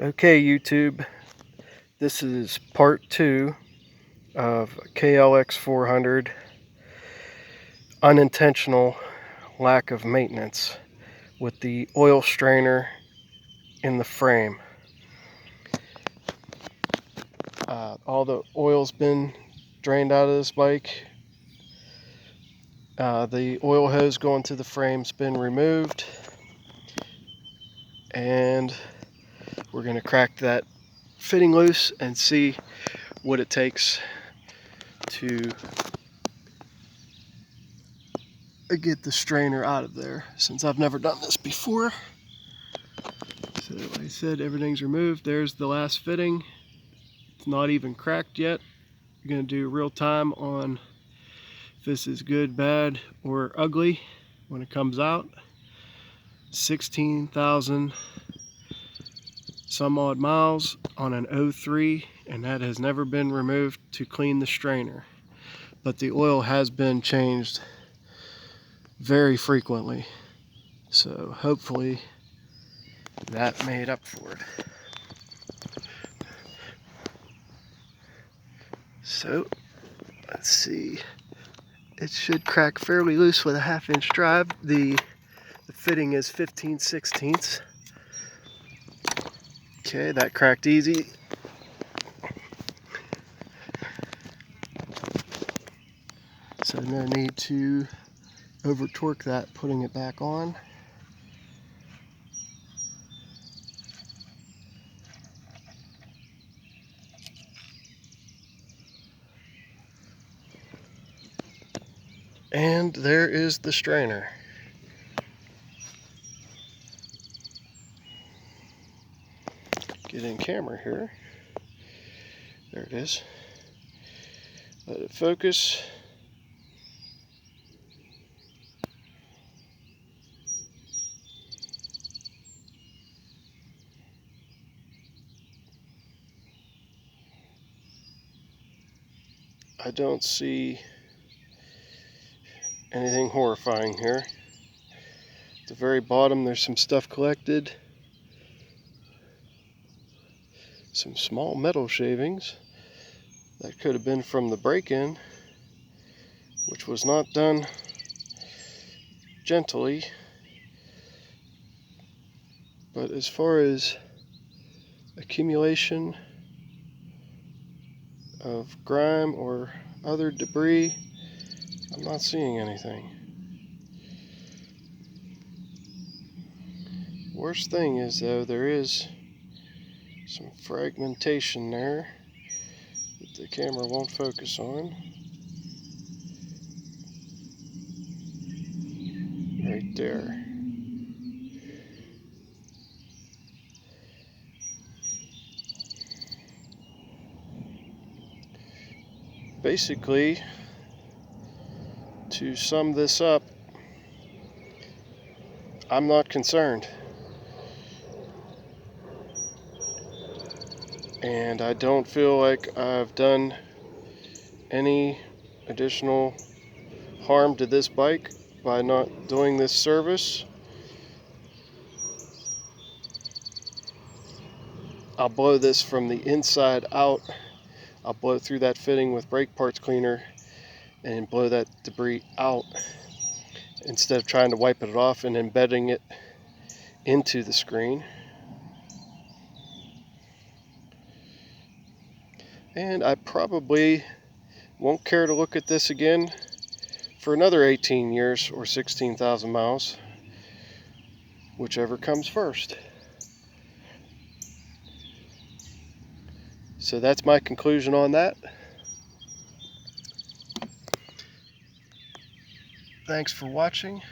Okay, YouTube, this is part 2 of KLX 400 unintentional lack of maintenance with the oil strainer in the frame. All the oil's been drained out of this bike. The oil hose going to the frame's been removed, and we're going to crack that fitting loose and see what it takes to get the strainer out of there, since I've never done this before. So like I said, everything's removed. There's the last fitting. It's not even cracked yet. We're going to do real time on if this is good, bad, or ugly when it comes out. 16,000 some odd miles on an 03, and that has never been removed to clean the strainer. But the oil has been changed very frequently, so hopefully that made up for it. So let's see, it should crack fairly loose with a 1/2 inch drive. The fitting is 15/16. Okay, that cracked easy. So no need to over torque that putting it back on. And there is the strainer. Get in camera here. There it is. Let it focus. I don't see anything horrifying here. At the very bottom there's some stuff collected. Some small metal shavings that could have been from the break-in, which was not done gently. But as far as accumulation of grime or other debris, I'm not seeing anything. Worst thing is, though, there is some fragmentation there that the camera won't focus on. Right there. Basically, to sum this up, I'm not concerned. And I don't feel like I've done any additional harm to this bike by not doing this service. I'll blow this from the inside out. I'll blow through that fitting with brake parts cleaner and blow that debris out instead of trying to wipe it off and embedding it into the screen. And I probably won't care to look at this again for another 18 years or 16,000 miles, whichever comes first. So that's my conclusion on that. Thanks for watching,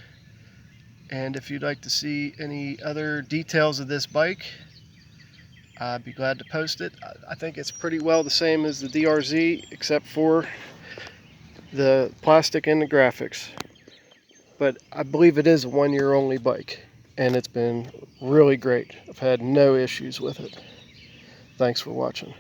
and if you'd like to see any other details of this bike, I'd be glad to post it. I think it's pretty well the same as the DRZ, except for the plastic and the graphics. But I believe it is a 1-year only bike, and it's been really great. I've had no issues with it. Thanks for watching.